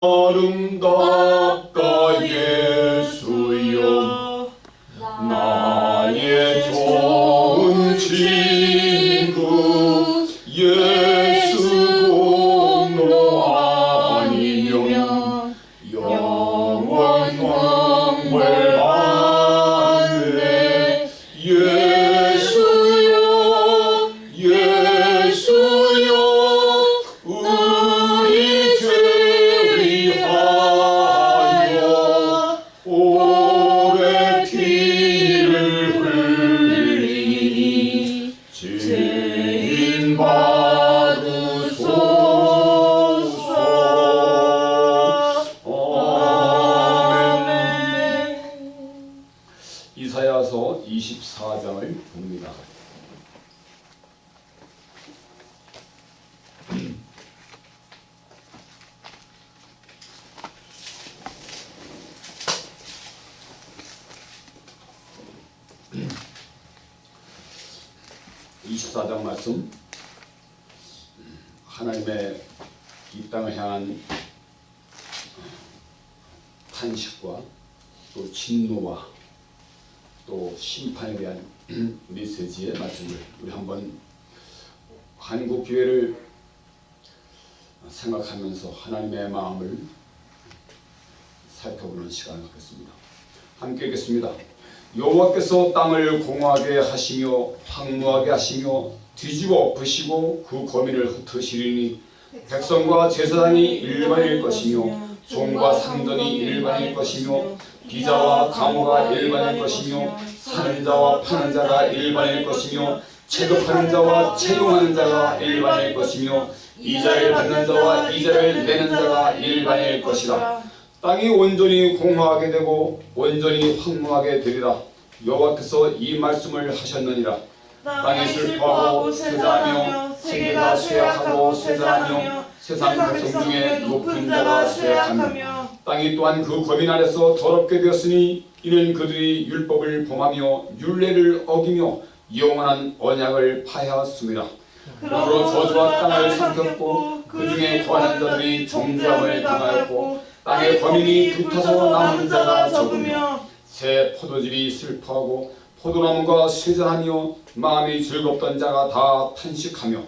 아름답다 예수여 나의 좋은 친구 예수 공로 아니면 영원 황홀 받네 예수여 예수여 우리 죄 위하여 오래 피를 흘리니 죄인 받으소서. 아멘. 이사야서 24장을 봅니다. (24장) 말씀, 하나님의 이 땅을 향한 탄식과 또 진노와 또 심판에 대한 메시지의 말씀을 우리 한번 한국 교회를 생각하면서 하나님의 마음을 살펴보는 시간을 갖겠습니다. 함께 읽겠습니다. 여호와께서 땅을 공허하게 하시며 황무하게 하시며 뒤집어 엎으시고 그 거민을 흩으시리니 백성과 제사장이 일반일 것이며 종과 상전이 일반일 것이며 비자와 강호가 일반일 것이며 사는 자와 파는 자가 일반일 것이며 체급하는 자와 채용하는 자가 일반일 것이며 이자를 받는 자와 이자를 내는 자가 일반일 것이라. 땅이 온전히 공허하게 되고 온전히 황무하게 되리라. 여호와께서 이 말씀을 하셨느니라. 땅이 슬퍼하고 쇠사하며 세계가 쇠약하고 쇠사하며 세상 백성 중에 높은 자가 쇠약하며 땅이 또한 그 거민 아래서 더럽게 되었으니 이는 그들이 율법을 범하며 율례를 어기며 영원한 언약을 파하였습니다. 그러므로 저주와 땅을 삼켰고 그 중에 거하는 자들이 정죄함을 당하였고 땅의 거민이 불타서 남은 자가 적으며 새 포도즙이 슬퍼하고 포도나무가 쇠잔하며 마음이 즐겁던 자가 다 탄식하며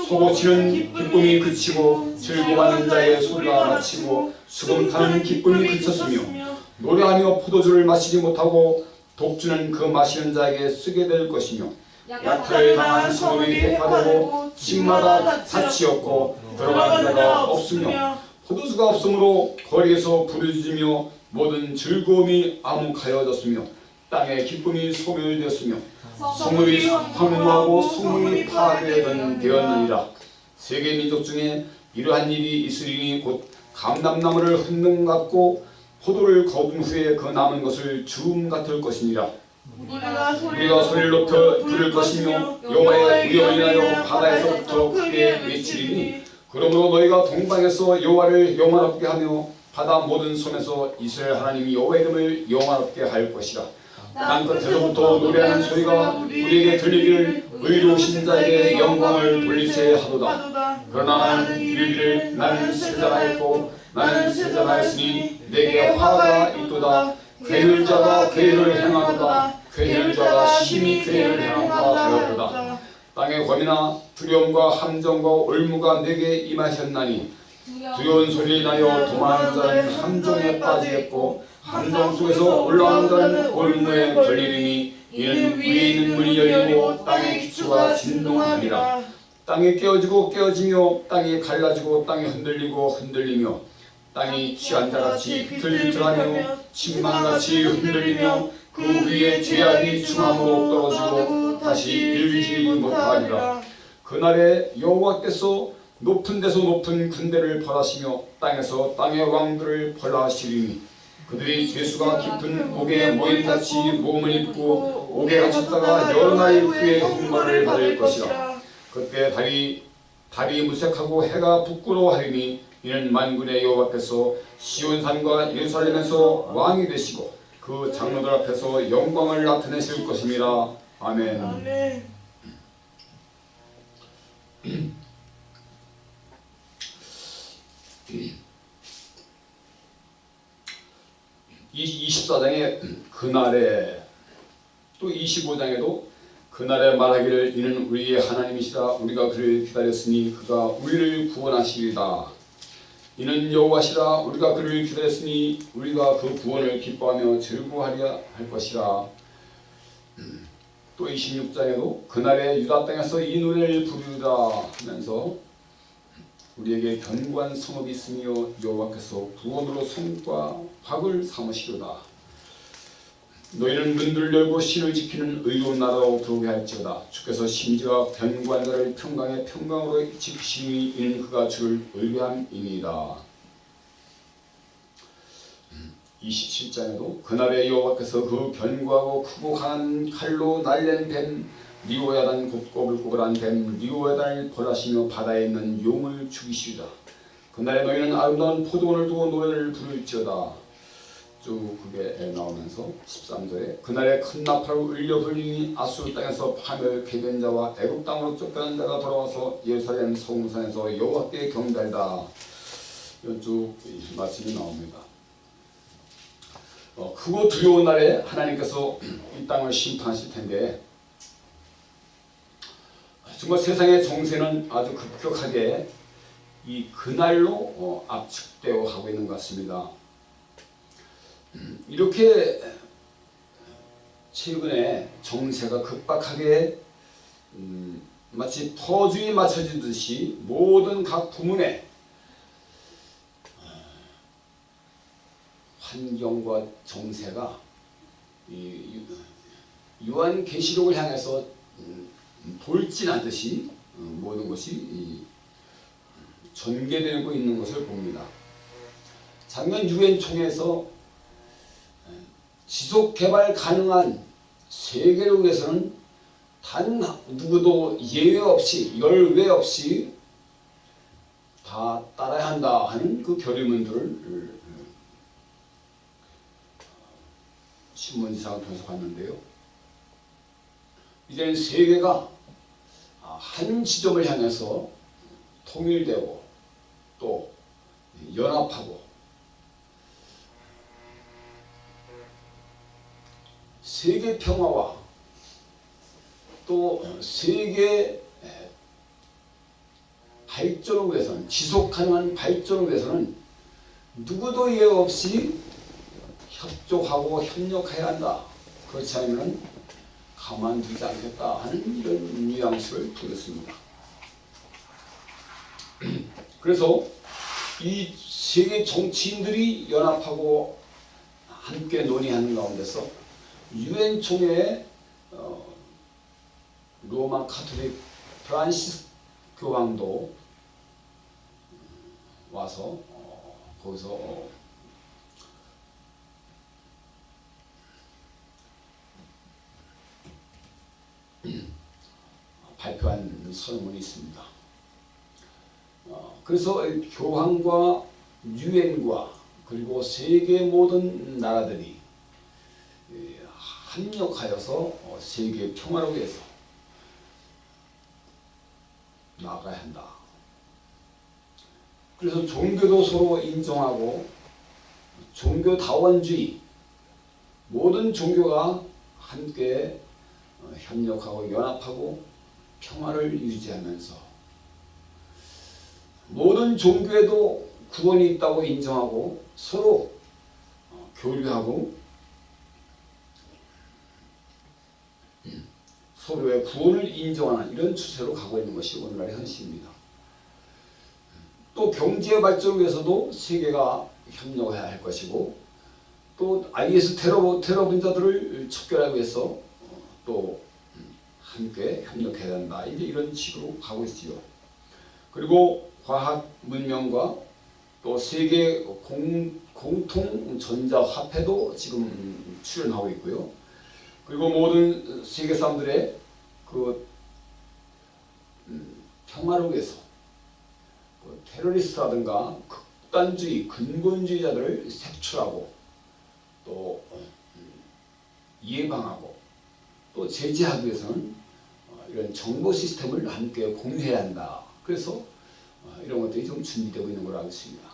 소고치는 기쁨이 그치고 즐거워하는 자의 소리가 마치고 수금 타는 기쁨이 그쳤으며 노래하며 포도주를 마시지 못하고 독주는 그 마시는 자에게 쓰게 될 것이며 약탈을 당한 성읍이 백화되고 집마다 밭이 없고 들어가는 자가 없으며 포도주가 없으므로 거리에서 부르짖으며 모든 즐거움이 암흑하여졌으며 땅의 기쁨이 소멸되었으며 성읍이 황무하고 성문이 파괴되었느니라. 세계 민족 중에 이러한 일이 있으리니 곧 감람나무를 흩는 같고 포도를 거둔 후에 그 남은 것을 주움 같을 것이니라. 우리가 소리를 높여 부를 것이며 여호와의 위엄을 인하여 바다에서부터 크게 외치리니 그러므로 너희가 동방에서 여호와를 영화롭게 하며 바다 모든 섬에서 이스라엘 하나님 여호와의 이름을 영화롭게 할 것이라. 땅 끝에서부터 노래하는 소리가 우리에게 들리기를 의로우신 자에게 영광을 돌리세 하도다. 그러나 나는 이르기를 나는 쇠잔하였고 나는 쇠잔하였으니 내게 화가 있도다. 괴혈자가 괴혈을 행하도다. 괴혈자가 심히 괴혈을 행하도다 하였도다. 땅의 검이나 두려움과 함정과 올무가 내게 임하셨나니 두려운 소리를 인하여 도망하는 자는 함정에 빠지겠고 함정 속에서 올라오는 자는 올무에 걸리리니 이는 위에 있는 문이 열리고 땅의 기초가 진동하리라. 땅이 깨어지고 깨어지며 땅이 갈라지고 땅이 흔들리고 흔들리며 땅이 취한 자같이 비틀비틀하며 침망같이 흔들리며 그 위에 죄악이 중함으로 떨어지고 다시 일으키지 못하리라. 그날에 여호와께서 높은 데서 높은 군대를 벌하시며 땅에서 땅의 왕들을 벌하시리니 그들이 죄수가 깊은 옥에 모임같이 몸을 입고 옥에 갇혔다가 여러 날 후에 훈벌을 받을 것이라. 그때 달이 무색하고 해가 부끄러워하리니 이는 만군의 여호와께서 시온산과 예루살렘에서 왕이 되시고 그 장로들 앞에서 영광을 나타내실 것입니다. 아멘. 아멘. 24장에 그날에 또 25장에도 그날에 말하기를 이는 우리의 하나님이시라 우리가 그를 기다렸으니 그가 우리를 구원하시리다. 이는 여호와시라 우리가 그를 기다렸으니 우리가 그 구원을 기뻐하며 즐거워하리라 할 것이라. 또 26장에도 그날에 유다 땅에서 이 노래를 부르리라 하면서 우리에게 견고한 성읍이 있으며 여호와께서 구원으로 성과 박을 삼으시리로다. 너희는 문들을 열고 신을 지키는 의로운 나라로 들어오게 할지어다. 주께서 심지어 견고한 자를 평강의 평강으로 지키시니 이는 그가 주를 의뢰함이니이다. 27장에도 그날에 여호와께서 그 견고하고 크고 강한 칼로 날랜 뱀 리오야단 곧 꼬불꼬불한 뱀 리오야단을 벌하시며 바다에 있는 용을 죽이시리라. 그날에 너희는 아름다운 포도원을 두고 노래를 부를지어다. 쭉 그게 나오면서 13절에 그날에 큰 나팔을 울려 불리니 아수르 땅에서 파멸 개변 자와 애굽 땅으로 쫓겨난 자가 돌아와서 예루살렘 성산에서 여호와께 경배하리다. 이런 쭉 말씀이 나옵니다. 크고 두려운 날에 하나님께서 이 땅을 심판하실 텐데 정말 세상의 정세는 아주 급격하게 이 그날로 압축되어 가고 있는 것 같습니다. 이렇게 최근에 정세가 급박하게 마치 터주에 맞춰지듯이 모든 각 부문에 환경과 정세가 요한계시록을 향해서 돌진하듯이 모든 것이 전개되고 있는 것을 봅니다. 작년 유엔 총회에서 지속개발 가능한 세계를 위해서는 단 누구도 예외 없이 열외 없이 다 따라야 한다 하는 그 결의문들을 신문지상을 통해서 봤는데요. 이제는 세계가 한 지점을 향해서 통일되고 또 연합하고 세계 평화와 또 세계 발전을 위해서는 지속 가능한 발전을 위해서는 누구도 예외 없이 협조하고 협력해야 한다. 그렇지 않으면 가만두지 않겠다 하는 이런 뉘앙스를 두었습니다. 그래서 이 세계 정치인들이 연합하고 함께 논의하는 가운데서 유엔 총회에 로마 카톨릭 프란시스 교황도 와서 거기서 발표한 선언문이 있습니다. 그래서 교황과 유엔과 그리고 세계 모든 나라들이 합력하여서 세계 평화를 위해서 나아가야 한다. 그래서 종교도 서로 인정하고 종교다원주의 모든 종교가 함께 협력하고 연합하고 평화를 유지하면서 모든 종교에도 구원이 있다고 인정하고 서로 교류하고 서로의 구원을 인정하는 이런 추세로 가고 있는 것이 오늘날의 현실입니다. 또 경제 발전을 위해서도 세계가 협력해야 할 것이고 또 IS 테러 분자들을 척결하기 위해서 또 함께 협력해야 한다. 이제 이런 식으로 가고 있지요. 그리고 과학 문명과 또 세계 공통 전자화폐도 지금 출연하고 있고요. 그리고 모든 세계 사람들의 그 평화를 위해서 테러리스트라든가 극단주의, 근본주의자들을 색출하고 또 예방하고 또 제재하기 위해서는 이런 정보 시스템을 함께 공유해야 한다. 그래서 이런 것들이 좀 준비되고 있는 걸로 알고 있습니다.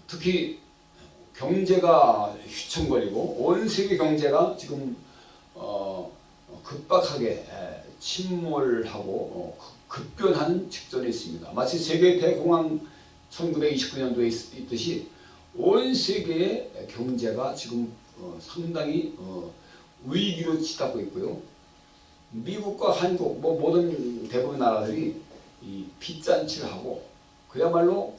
특히 경제가 휘청거리고 온 세계 경제가 지금 급박하게 침몰하고 급변하는 직전에 있습니다. 마치 세계 대공황 1929년도에 있듯이 온 세계의 경제가 지금 상당히 위기로 치닫고 있고요. 미국과 한국 모든 대부분 나라들이 이 빚잔치를 하고 그야말로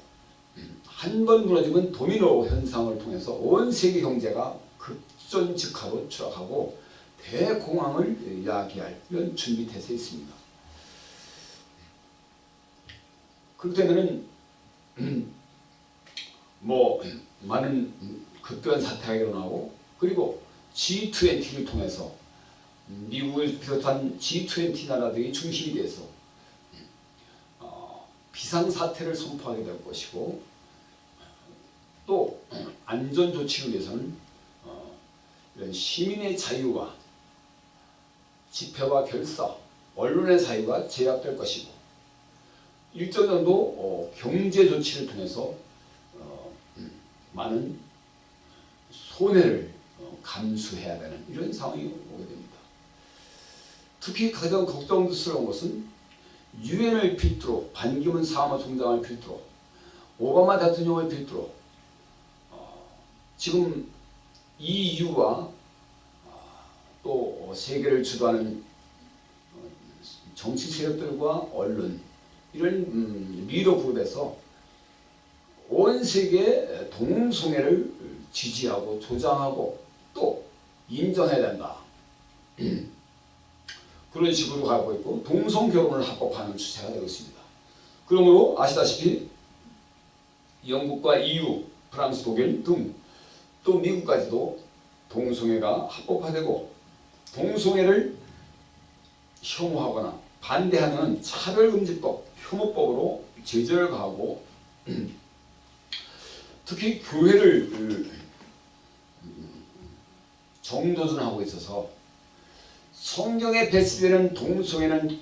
한 번 무너지면 도미노 현상을 통해서 온 세계 경제가 급전직하로 추락하고 대공황을 야기할 이런 준비 태세에 있습니다. 그렇다면은 많은 급변 사태가 일어나고 그리고 G20를 통해서 미국을 비롯한 G20 나라들이 중심이 돼서 비상사태를 선포하게 될 것이고 또 안전조치를 위해서는 이런 시민의 자유와 집회와 결사, 언론의 자유가 제약될 것이고 일정 정도 경제 조치를 통해서 많은 손해를 감수해야 되는 이런 상황이 오게 됩니다. 특히 가장 걱정스러운 것은 유엔을 필두로 반기문 사무총장을 필두로 오바마 대통령을 필두로 지금 EU와 또 세계를 주도하는 정치 세력들과 언론 이런 리더 그룹에서 온 세계 동성애를 지지하고 조장하고 또 인정해야 된다. 그런 식으로 가고 있고 동성 결혼을 합법화하는 추세가 되고 있습니다. 그러므로 아시다시피 영국과 EU, 프랑스, 독일 등 또 미국까지도 동성애가 합법화되고 동성애를 혐오하거나 반대하는 차별금지법, 혐오법으로 제재를 가하고 특히 교회를 정도전하고 있어서 성경에 배치되는 동성애는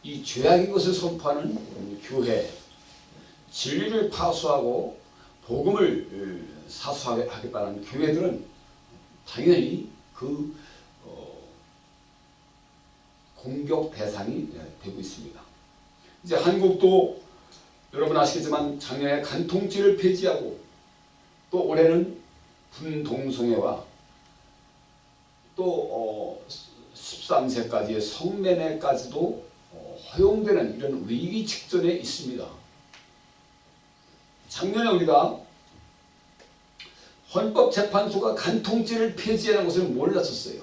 이 죄악인 것을 선포하는 교회, 진리를 파수하고 복음을 사수하겠다는 교회들은 당연히 그 공격 대상이 되고 있습니다. 이제 한국도 여러분 아시겠지만 작년에 간통죄를 폐지하고 또 올해는 분동성애와 또 13세까지의 성매매까지도 허용되는 이런 위기 직전에 있습니다. 작년에 우리가 헌법재판소가 간통죄를 폐지하는 것을 몰랐었어요.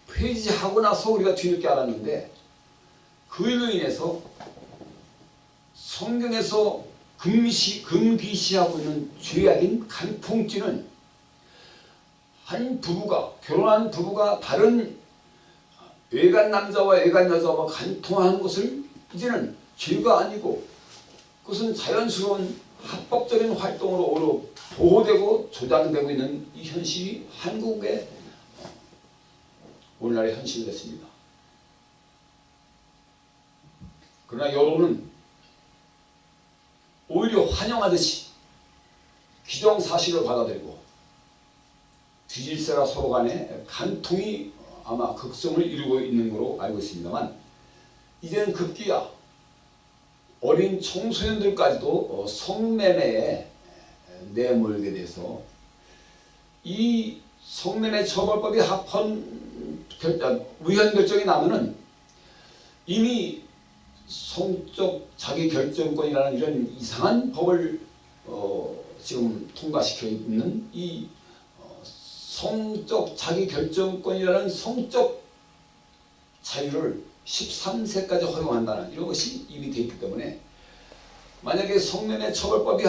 폐지하고 나서 우리가 뒤늦게 알았는데 그 일로 인해서 성경에서 금기시하고 있는 죄악인 간통죄는 한 부부가 결혼한 부부가 다른 외간 남자와 외간 여자와 간통하는 것을 이제는 죄가 아니고 그것은 자연스러운 합법적인 활동으로 보호되고 조장되고 있는 이 현실이 한국의 오늘날의 현실이 됐습니다. 그러나 여론은 오히려 환영하듯이 기정사실을 받아들이고 뒤질세라 서로 간에 간통이 아마 극성을 이루고 있는 것으로 알고 있습니다만 이제는 급기야 어린 청소년들까지도 성매매에 내몰게 돼서 이 성매매 처벌법이 위헌 결정이 나면은 이미 성적 자기 결정권이라는 이런 이상한 법을 지금 통과시켜 있는 이 성적 자기 결정권이라는 성적 자유를 13세까지 허용한다는 이런 것이 이미 되어 있기 때문에 만약에 성매매 처벌법이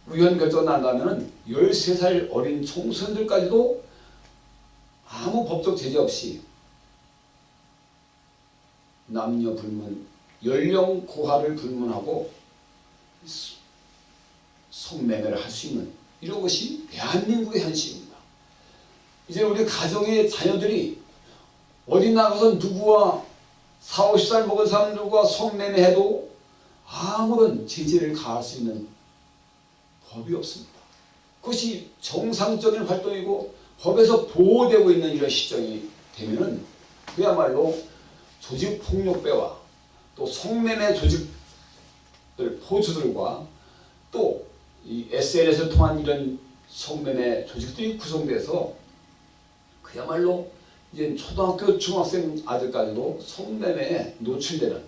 위헌 결정 난다면 13살 어린 청소년들까지도 아무 법적 제재 없이 남녀 불문, 연령 고하를 불문하고 성매매를 할 수 있는 이런 것이 대한민국의 현실입니다. 이제 우리 가정의 자녀들이 어디 나가서 누구와 40, 50살 먹은 사람들과 성매매해도 아무런 제재를 가할 수 있는 법이 없습니다. 그것이 정상적인 활동이고 법에서 보호되고 있는 이런 시점이 되면은 그야말로 조직폭력배와 또 성매매 조직들 포주들과 또 이 SNS를 통한 이런 성매매 조직들이 구성돼서 그야말로 이제 초등학교 중학생 아들까지도 성매매에 노출되는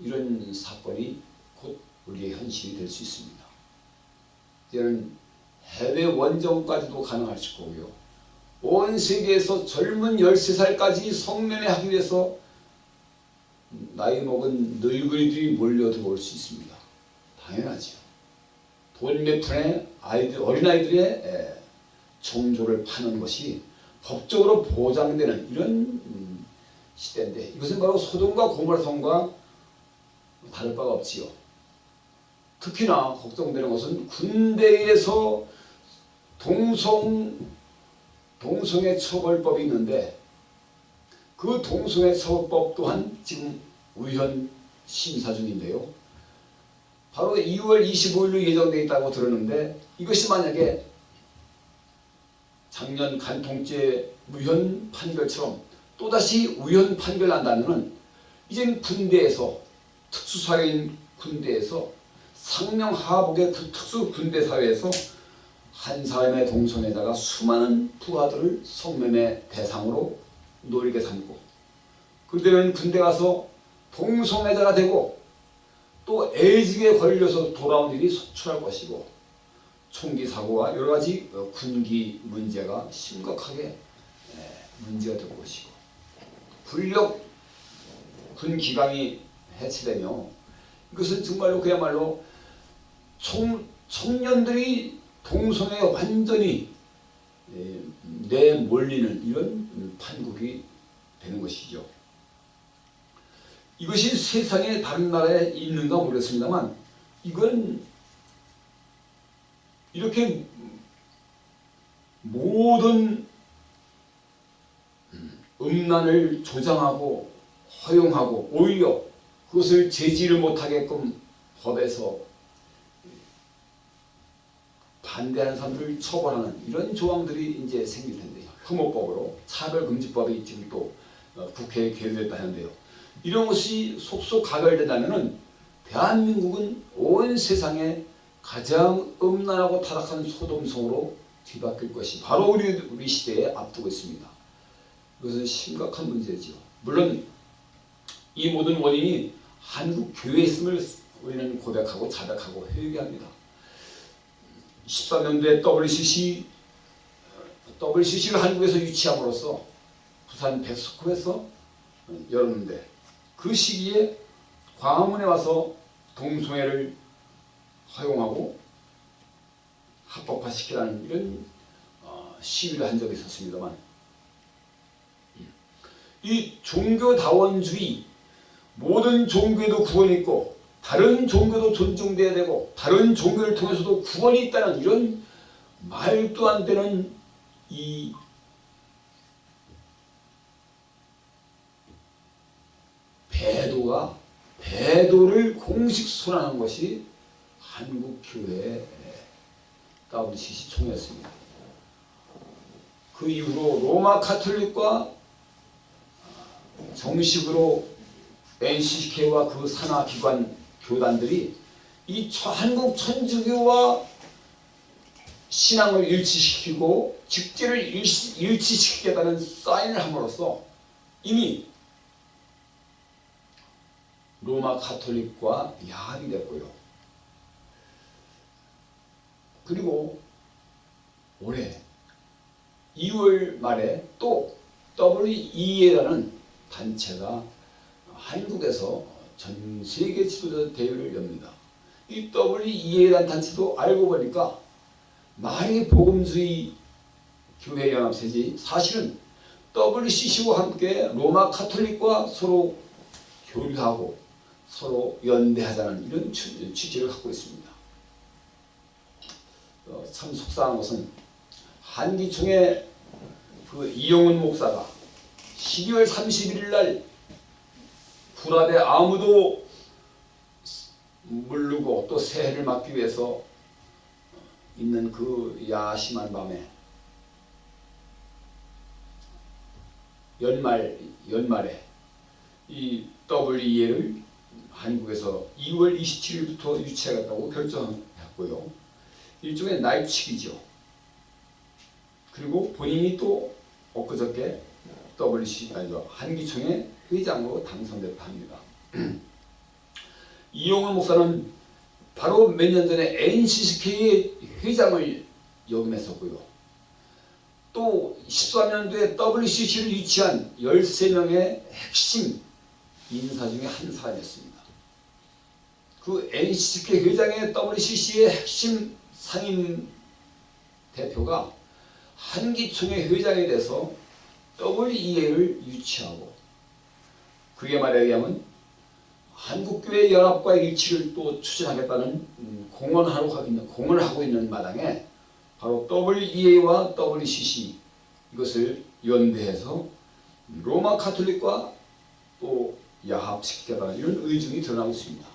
이런 사건이 곧 우리의 현실이 될 수 있습니다. 이제는 해외 원정까지도 가능할 거고요. 온 세계에서 젊은 13살까지 성매매하기 위해서 나이 먹은 늙은이들이 몰려 들어올 수 있습니다. 당연하죠. 돈 몇 푼에 어린아이들의 정조를 파는 것이 법적으로 보장되는 이런 시대인데 이것은 바로 소돔과 고모라 성과 다를 바가 없지요. 특히나 걱정되는 것은 군대에서 동성애 처벌법이 있는데 그 동성애 처벌법 또한 지금 의원 심사 중인데요. 바로 2월 25일로 예정되어 있다고 들었는데 이것이 만약에 작년 간통죄 무혐의 판결처럼 또다시 무혐의 판결 난다면 이젠 군대에서 특수사회인 군대에서 상명하복의 그 특수 군대 사회에서 한 사람의 동성애자가 수많은 부하들을 성매매 대상으로 노리게 삼고 그때는 군대 가서 동성애자가 되고 또 에이즈에 걸려서 돌아온 일이 속출할 것이고 총기 사고와 여러 가지 군기 문제가 심각하게 문제가 될 것이고 불력 군 기강이 해체되며 이것은 정말로 그야말로 청년들이 동성애에 완전히 내몰리는 이런 판국이 되는 것이죠. 이것이 세상의 다른 나라에 있는가 모르겠습니다만 이건 이렇게 모든 음란을 조장하고 허용하고 오히려 그것을 제지를 못하게끔 법에서 반대하는 사람들을 처벌하는 이런 조항들이 이제 생길 텐데요. 혐오법으로 차별금지법이 지금 또 국회에 계류됐다 하는데요. 이런 것이 속속 가결된다면 대한민국은 온 세상에 가장 음란하고 타락한 소돔성으로 뒤바뀔 것이 바로 우리 시대에 앞두고 있습니다. 이것은 심각한 문제지요. 물론 이 모든 원인이 한국 교회에 있음을 우리는 고백하고 자백하고 회개합니다. 13년도에 WCC를 한국에서 유치함으로써 부산 백석호에서 열었는데 그 시기에 광화문에 와서 동성애를 허용하고 합법화시키라는 이런 시위를 한 적이 있었습니다만 이 종교다원주의 모든 종교에도 구원이 있고 다른 종교도 존중돼야 되고 다른 종교를 통해서도 구원이 있다는 이런 말도 안 되는 이 배도를 공식 선언한 것이 한국교회 WCC 총회였습니다. 그 이후로 로마 가톨릭과 정식으로 NCCK와 그 산하기관 교단들이 이 한국 천주교와 신앙을 일치시키고 직제를 일치시키겠다는 사인을 함으로써 이미 로마 가톨릭과 야합이 됐고요. 그리고 올해 2월 말에 또 WEA라는 단체가 한국에서 전 세계 지도자 대회를 엽니다. 이 WEA라는 단체도 알고 보니까 말이 복음주의 교회 연합체지 사실은 WCC와 함께 로마 가톨릭과 서로 교류하고 서로 연대하자는 이런 취지를 갖고 있습니다. 참 속상한 것은 한기총의 그 이용훈 목사가 12월 31일 날 불합에 아무도 모르고 또 새해를 맞기 위해서 있는 그 야심한 밤에 연말에 이 WEA를 한국에서 2월 27일부터 유치하겠다고 결정했고요. 일종의 날치기죠. 그리고 본인이 또 엊그저께 한기총의 회장으로 당선됐다 합니다. 이용훈 목사는 바로 몇 년 전에 NCCK의 회장을 역임했었고요. 또 14년도에 WCC를 유치한 13명의 핵심 인사 중에 한 사람이었습니다. 그 NCCK 회장의 WCC의 핵심 상임 대표가 한기총의 회장이 돼서 WEA를 유치하고, 그게 말에 의하면 한국교회 연합과 일치를 또 추진하겠다는 공언을 하고 있는 마당에 바로 WEA와 WCC 이것을 연대해서 로마 가톨릭과 또 야합시키겠다는 이런 의중이 드러나고 있습니다.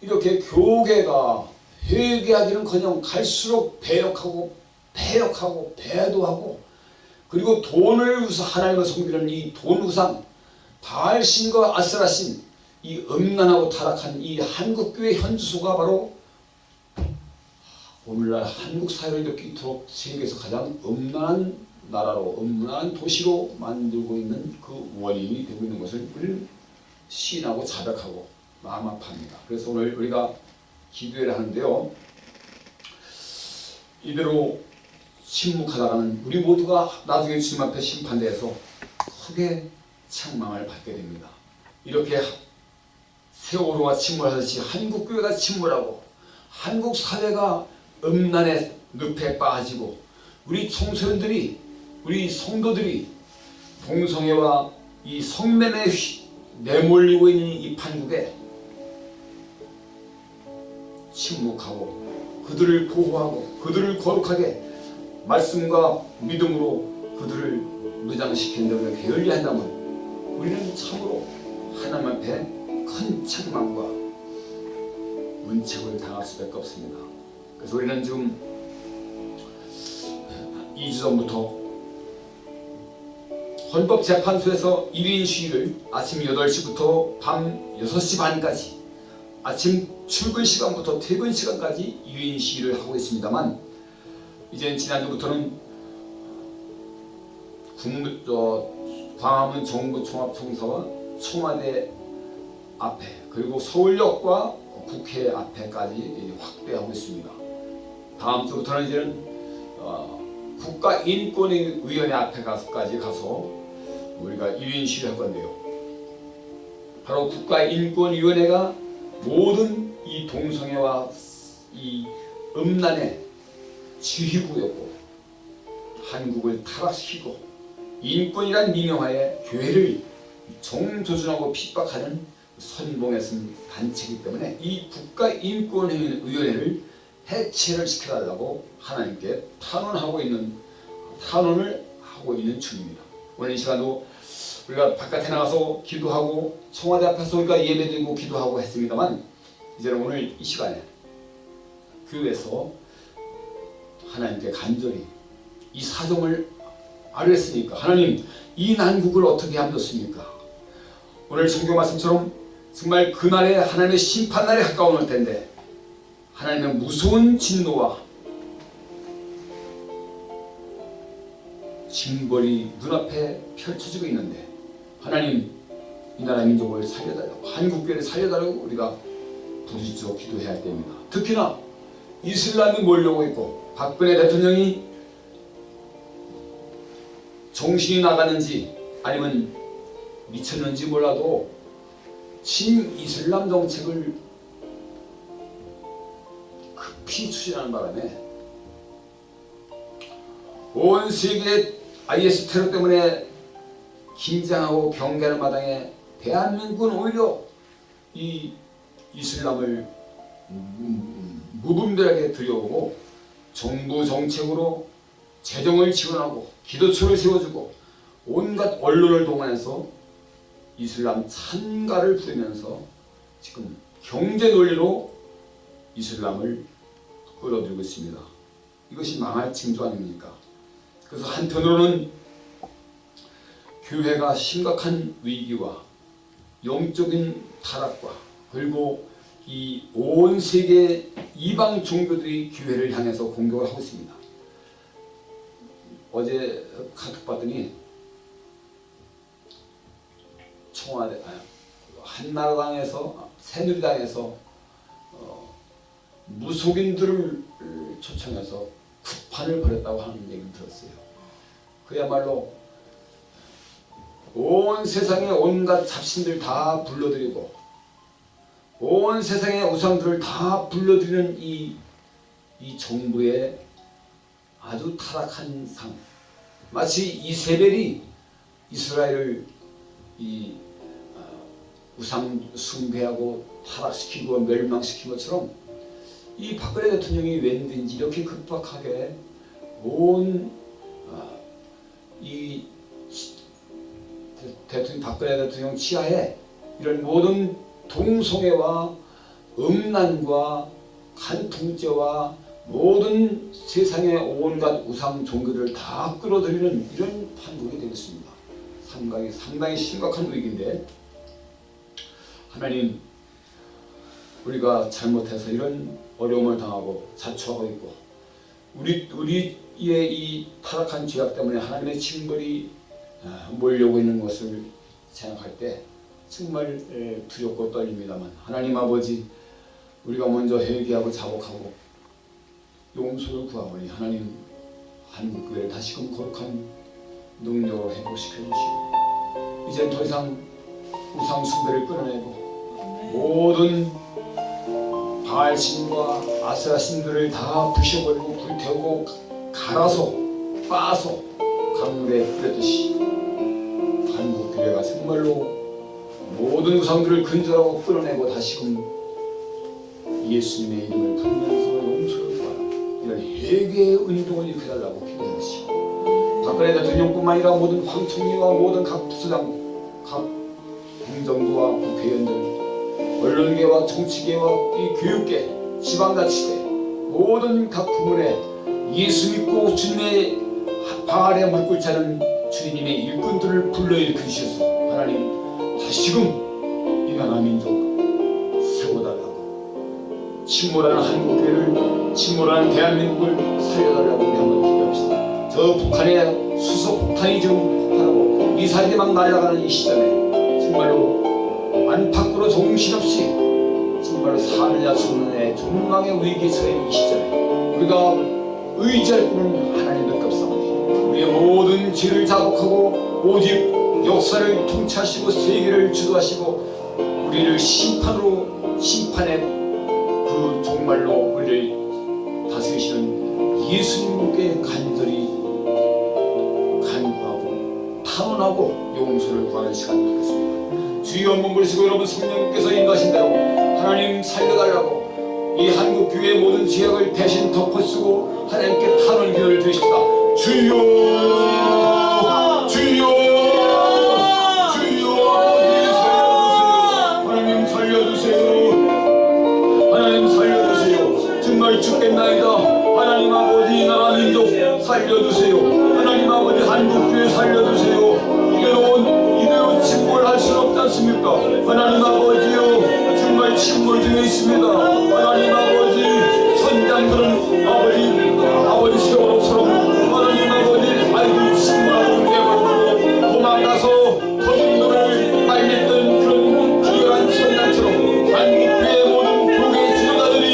이렇게 교계가 회개하기는커녕 갈수록 배역하고 배도하고, 그리고 돈을 위해서 하나님을 섬기는 이 돈 우상 바알신과 아스라신, 이 음란하고 타락한 이 한국교회 현주소가 바로 오늘날 한국 사회를 이토록 세계에서 가장 음란한 나라로, 음란한 도시로 만들고 있는 그 원인이 되고 있는 것을 우리는 시인하고 자백하고 마음 아파합니다. 그래서 오늘 우리가 기도회를 하는데요, 이대로 침묵하다가는 우리 모두가 나중에 주님 앞에 심판대에서 크게 책망을 받게 됩니다. 이렇게 세월호가 침몰하듯이 한국교회가 침몰하고 한국 사회가 음란의 늪에 빠지고 우리 청소년들이, 우리 성도들이 동성애와 이 성매매에 내몰리고 있는 이 판국에 침묵하고 그들을 보호하고 그들을 거룩하게 말씀과 믿음으로 그들을 무장시킨다고 게을리한다면 우리는 참으로 하나님 앞에 큰 책망과 문책을 당할 수밖에 없습니다. 그래서 우리는 지금 2주 전부터 헌법재판소에서 1인 시위를 아침 8시부터 밤 6시 반까지, 아침 출근 시간부터 퇴근 시간까지 1인 시위를 하고 있습니다만, 이제 지난주부터는 광화문 정부종합청사와 청와대 앞에, 그리고 서울역과 국회 앞에까지 확대하고 있습니다. 다음 주부터는 이제는 국가인권위원회 앞에까지 가서 우리가 1인 시위를 할 건데요, 바로 국가인권위원회가 모든 이 동성애와 이 음란의 지휘구였고 한국을 타락시키고 인권이란 미명하에 교회를 정조준하고 핍박하는 선봉했은 단체이기 때문에 이 국가인권위원회를 해체를 시켜달라고 하나님께 탄원을 하고 있는 중입니다. 오늘 이 시간도 우리가 바깥에 나가서 기도하고 청와대 앞에서 우리가 예배드리고 기도하고 했습니다만, 이제는 오늘 이 시간에 교회에서 하나님께 간절히 이 사정을 아뢰었으니까, 하나님 이 난국을 어떻게 하면 좋습니까? 오늘 성경 말씀처럼 정말 그날에 하나님의 심판날에 가까운 텐데 하나님의 무서운 진노와 징벌이 눈앞에 펼쳐지고 있는데, 하나님 이 나라 민족을 살려달라고, 한국교회를 살려달라고 우리가 부르짖어 기도해야 할 때입니다. 특히나 이슬람이 몰려오고 있고 박근혜 대통령이 정신이 나가는지 아니면 미쳤는지 몰라도 친이슬람 정책을 급히 추진하는 바람에 온 세계 IS 테러 때문에 긴장하고 경계하는 마당에 대한민국은 오히려 이 이슬람을 무분별하게 들여오고 정부 정책으로 재정을 지원하고 기도처를 세워주고 온갖 언론을 동원해서 이슬람 찬가를 부리면서 지금 경제 논리로 이슬람을 끌어들이고 있습니다. 이것이 망할 징조 아닙니까? 그래서 한편으로는 교회가 심각한 위기와 영적인 타락과 그리고 이 온 세계 이방 종교들이 교회를 향해서 공격을 하고 있습니다. 어제 카톡 받더니 청와대 한나라당에서 새누리당에서 무속인들을 초청해서 급판을 벌였다고 하는 얘기를 들었어요. 그야말로 온 세상의 온갖 잡신들 다 불러들이고 온 세상의 우상들을 다 불러들이는 이 정부의 아주 타락한 상, 마치 이세벨이 이스라엘을 우상 숭배하고 타락시키고 멸망시킨 것처럼 이 박근혜 대통령이 웬든지 이렇게 급박하게 이 대통령 박근혜 대통령 치하에 이런 모든 동성애와 음란과 간통죄와 모든 세상의 온갖 우상 종교를 다 끌어들이는 이런 판국이 되겠습니다. 상당히 심각한 위기인데 하나님, 우리가 잘못해서 이런 어려움을 당하고 자초하고 있고 우리의 이 타락한 죄악 때문에 하나님의 징벌이 몰려오고 있는 것을 생각할 때 정말 두렵고 떨립니다만, 하나님 아버지, 우리가 먼저 회개하고 자복하고 용서를 구하오니 하나님 한국교회를 다시금 거룩한 능력으로 회복시켜 주시고 이제 더 이상 우상 숭배를 끊어내고 모든 바알신과 아세라신들을 다 부셔버리고 불태우고 갈아서 빻아서 강물에 뿌렸듯이 한국교회가 정말로 모든 우상들을 근절하고 끌어내고 다시금 예수님의 이름을 부르면서 용서를 구하라, 이런 회개의 운동을 일으켜달라고 기도하시고 박근혜 대통령뿐만 아니라 모든 황총리와 모든 각 부서장, 각 행정부와 국회의원들, 언론계와 정치계와 이 교육계, 지방자치대 모든 각 부문에 예수 믿고 주님의 발 아래 무릎 꿇지 않은 주님의 일꾼들을 불러일으키셔서 하나님 다시금 이 나라 민족 세워달라고, 침몰하는 한국교회를, 침몰하는 대한민국을 살려달라고 우리 한번 기도합시다. 저 북한의 수소폭탄이 지금 폭발하고 미사일이 막 날아가는 이 시점에 정말로 안팎으로 정신없이 정말로 사느냐 죽느냐의 존망의 위기에 처해 이 시점에 우리가 의지할 분은 하나님밖에 없사오니 우리의 모든 죄를 자복하고 오직 역사를 통치하시고 세계를 주도하시고 우리를 심판의 그 정말로 우리를 다스리시는 예수님께 간절히 간구하고 탄원하고 용서를 구하는 시간이 되겠습니다. 주여 몸 부르시고 여러분 성령님께서 인도하신 대로 하나님 살려달라고 이 한국교회의 모든 죄악을 대신 덮어쓰고 하나님께 탄원 기도를 드리십시다. 주여 주여 정말 죽겠나이다. 하나님 아버지, 이 나라 민족 살려주세요. 하나님 아버지, 한국교회 살려주세요. 이대로 침몰할 수는 없지 않습니까? 하나님 아버지요, 정말 침몰 중에 있습니다. 하나님 아버지, 선장들은 아버지 세월호처럼 하나님 아버지 아이들 침몰하고 내버리고 도망가서 거짓말을 말렸던 그런 기이한 선장처럼 한국교회 모든 교계 지도자들이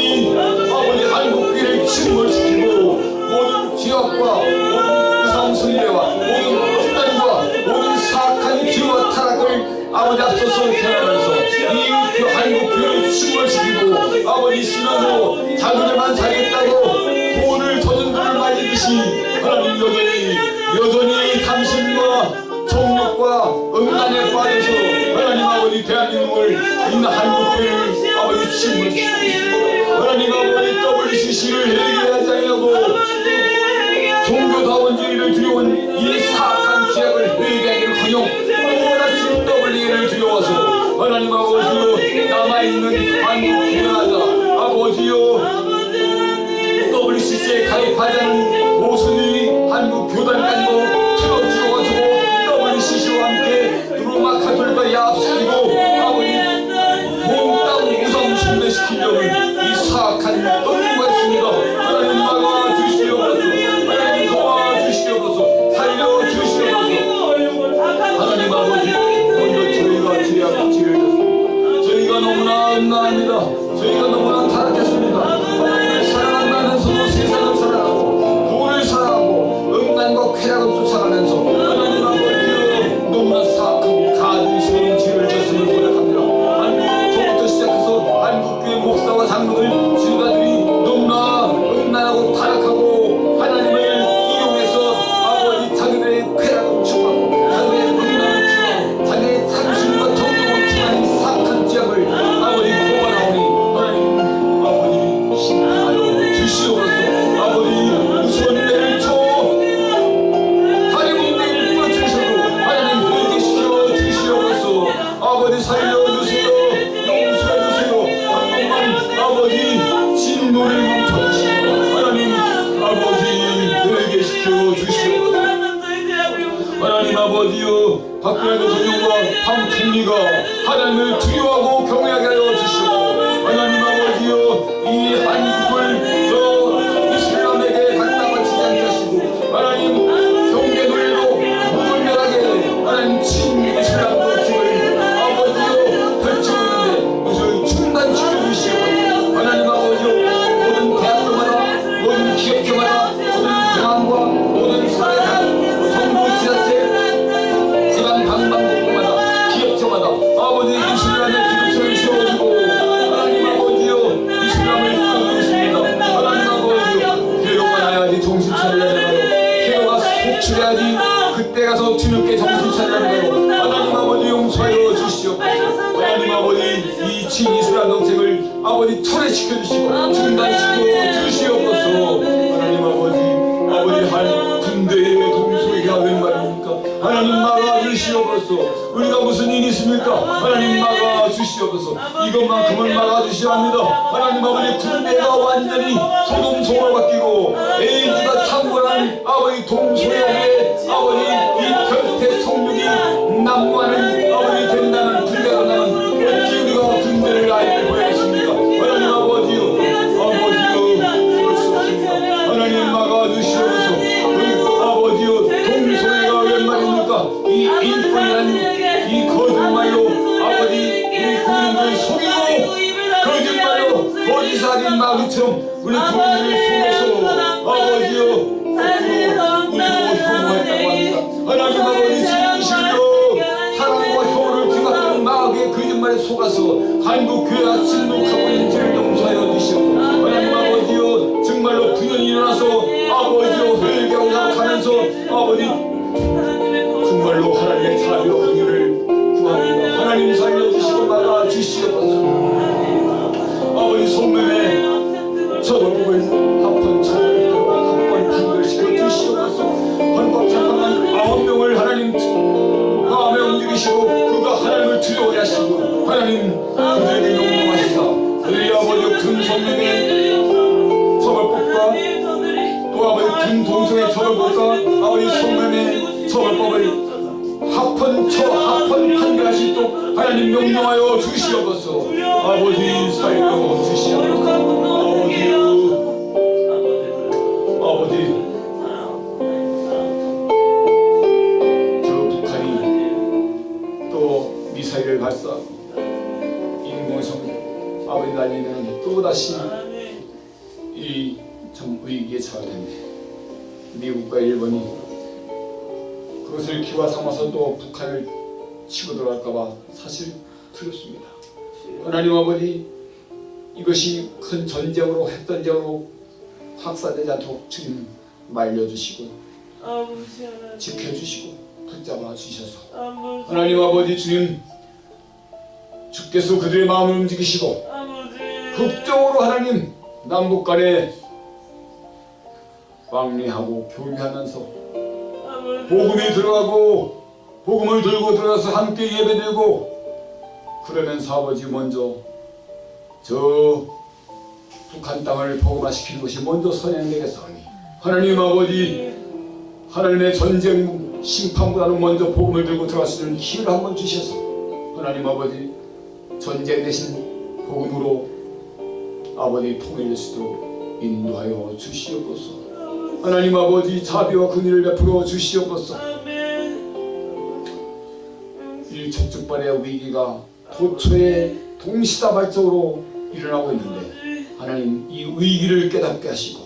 아버지 한국교회를 침몰시키고 모든 지역과 모든 우상숭배와 모든 집단과 모든 사악한 기와 타락을 아버지 앞서서 해나가면서 이 한국교회를 침몰시키고 아버지 신앙으로 자기들만 자겠다고 돈을 저준들을 말리듯이 하나님 여전히 당신과 정욕과 음란에 빠져서 하나님 아버지 대한민국을 있는 한국교회를 아버지 침몰시키고 하나님 아버지 WCC를 해결하지 않냐고 종교다원주의를 두려운 이 사악한 죄악을 회개하기는커녕 또다시 WCC를 두려워서 하나님 아버지요 남아있는 한국교회하자 아버지요 하자는 모순이 한국 교단까지도 틀어지어가지고 더블 CC와 함께 로마 가톨릭과 야합시키고 아버지 몽땅 우상 숭배시키려는 이 사악한 똥류가 있습니다. 하나님 막아주시옵소서. 하나님 도와주시옵소서. 살려주시옵소서. 하나님 아버지 먼저 저희가 지혜를 줬습니다. 저희가 너무나 음란합니다. 저희가 너무나 타락했습니다. 하나님을 사랑한다면서도 세상을 사랑하고 돈을 사랑하고 음란과 쾌락을 쫓아가면서 하나님 아버지 너무나 사악하고 가증스러운 죄를 졌음을 고백합니다. 한국부터 시작해서 한국교회 목사와 장로들 지도자들이 너무나 음란하고 타락하고 하나님을 이용해서 아버지 자기들의 쾌락을 추구하고 자기들의 음란을 추구하고 자기의 상심과 정욕을 추구하는 이 사악한 죄악을 아버지 고발하오니 하나님 아버지 심판하여 주시옵소서. 아버지 무서운 때를 쳐 다리 몽둥이를 부러뜨리셔도 하나님 회개시켜 주시옵소서. 아버지 살려주세요. 용서해주세요. 한 번만 아버지 진노를 멈춰주시고 하나님 아버지 회개시켜 주시옵소서. 하나님 아버지여 박근혜 대통령과 박 총리가 하나님을 두려워하고 경외하게 하여 주시옵소서. 하나님 아버지여 이 한국을 저 이슬람에게 갖다 바치지 않게 하시고 하나님 경계 논리로 무분별하게 하나님 친이슬람 정책을 아버지여 펼치고 있는데 이것을 중단시켜 주시옵소서. 하나님 아버지여 모든 대학교마다 모든 기업교마다 모든 공항과 모든 사회당 정부 지자체 지방 방방곡곡마다 기업체마다 아버지 이슬람의 기업체를 세워주고 하나님 아버지여 이슬람을 이끌고 있습니다. 하나님 아버지여 개로가 나야지 정신 차려야 되나요? 개로가 속출해야지 그때 가서 뒤늦게 정신 차려야 되나요? 하나님 아버지 용서하여 주시옵소서. 하나님 아버지 이 친이슬람 정책을 아버지 철회시켜 주시고 중단시켜 주시옵소서. 하나님 아버지 한 군대의 동소이가 웬 말입니까? 하나님 막아주시옵소서. 우리가 무슨 일이 있습니까? 하나님 막아주시옵소서. 이것만큼은 막아주셔야 합니다. 하나님 아버지 군대가 완전히 소돔성으로 바뀌고 에이즈가 창궐한 아버지 동소역에 아버지 이 결태 성육이 난무하는 아버지 된다는 군대가 나는 어찌 우리가 군대를 아이를 보였습니까? 하나님 아버지요 그럴 수 없습니다. 하나님 막아주시옵소서. 아버지요 동소회가 웬 말입니까? 이 인권이라는 이 거짓말로 아버지 우리 국민을 속이고 거짓말로 거짓말인 마귀처럼 우리 국민을 속여서 아버지요 우리도 혐오했다고 합니다. 하나님 아버지 진실로 사랑과 혐오를 뒤바꾸는 마귀의 거짓말에 속아서 한국 교회가 진노하고 있는 죄를 용서하여 주시옵소서. 하나님 아버지요 정말로 분연히 일어나서 아버지요 회개하고 가면서 아버지 정말로 하나님의 자비와 긍휼을 구합니다. 하나님 살려주시고 막아주시옵소서. 아버지 손면에 저번복을 합헌 처벌하고 합헌 판결시켜 주시옵소서. 헌법 재판관 9명을 하나님 마음에 움직이시고 그가 하나님을 두려워하게 하시고 하나님 그들에게 용서하시사 그들의 아버지 군성명의 처벌법과 또 아버지 군동성의 처벌법과 아버지 손면의 처벌법을 합헌 판결할 수 있도록 하나님 명령하여 주시옵소서. 아버지 살려 주시옵소서. 아버지 저 북한이 또 미사일을 발사하고 인공위성 아버지 날리면 또다시 이 참 위기에 처하게 됩니다. 미국과 일본이 그것을 기화 삼아서 또 북한을 치고 들어갈까봐 사실 두렵습니다. 하나님 아버지 이것이 큰 전쟁으로 핵전쟁으로 확산되지 않도록 주님 말려주시고 지켜주시고 붙잡아 주셔서 하나님 아버지 주님 주께서 그들의 마음을 움직이시고 극적으로 하나님 남북 간에 왕래하고 교류하면서 복음이 들어가고 복음을 들고 들어가서 함께 예배드리고 그러면서 아버지 먼저 저 북한 땅을 복음화시키는 것이 먼저 선행되겠사오니 하나님 아버지, 하나님의 전쟁 심판보다는 먼저 복음을 들고 들어갈 수 있는 힘을 한번 주셔서 하나님 아버지 전쟁 대신 복음으로 아버지 통일될 수 있도록 인도하여 주시옵소서. 하나님 아버지 자비와 긍휼을 베풀어 주시옵소서. 일촉즉발의 위기가 도처에 동시다발적으로 일어나고 있는데 하나님 이 위기를 깨닫게 하시고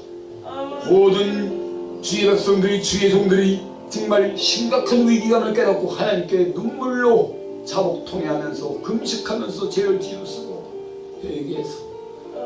모든 주의 백성들이 주의 종들이 정말 심각한 위기감을 깨닫고 하나님께 눈물로 자복통회하면서 금식하면서 죄를 지우시고 회개해서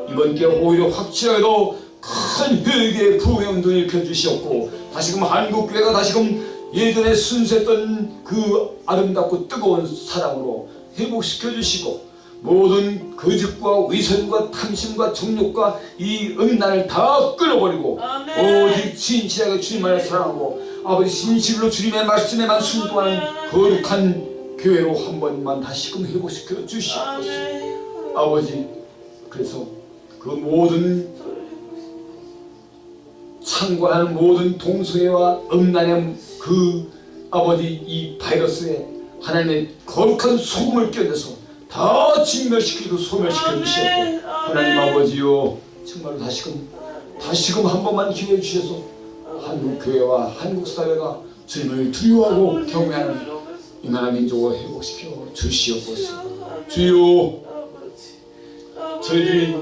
이번 기회 오히려 확실하게도 큰 회개의 부흥의 운동을 일으켜주시었고 다시금 한국교회가 다시금 예전에 순수했던 그 아름답고 뜨거운 사랑으로 회복시켜주시고 모든 거짓과 위선과 탐심과 정욕과 이 음란을 다 끊어버리고 오직 진실하게 주님만을 사랑하고 아버지 진실로 주님의 말씀에만 순종하는 거룩한 교회로 한 번만 다시금 회복시켜 주시옵소서. 아버지 그래서 그 모든 창궐하는 모든 동성애와 음란의 그 아버지 이 바이러스에 하나님의 거룩한 소금을 끼얹어서 다 진멸시키고 소멸시켜 주시옵고 하나님 아버지요 정말로 다시금 한 번만 기회해 주셔서 한국 교회와 한국 사회가 주님을 두려워하고 경외하는 이 나라 민족을 회복시켜 주시옵소서. 주여 저희들이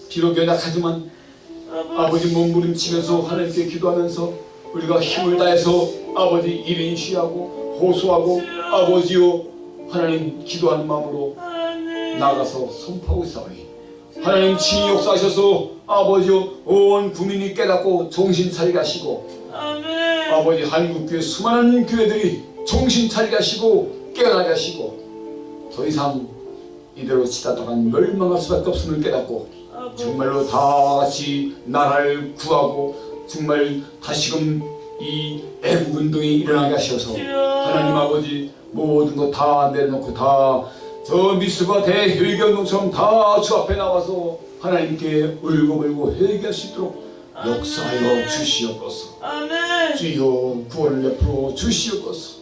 비록 연약하지만 아버지 몸부림치면서 하나님께 기도하면서 우리가 힘을 다해서 아버지 1인 시하고 호소하고 아버지요 하나님 기도하는 마음으로 나가서 선포하고 있사오니 하나님 친히 역사하셔서 아버지요 온 국민이 깨닫고 정신 차리게 하시고 아버지 한국교회 수많은 교회들이 정신 차리게 하시고 깨어나게 하시고 더 이상 이대로 치닫다간 멸망할 수밖에 없음을 깨닫고 정말로 다 같이 나라를 구하고 정말 다시금 이 애국운동이 일어나게 하셔서 하나님 아버지 모든 거 다 내려놓고 다 저 미스바 대회개운동처럼 다 주 앞에 나와서 하나님께 울고불고 회개할 수 있도록 역사하여 주시옵소서. 주여 구원을 베풀어 주시옵소서.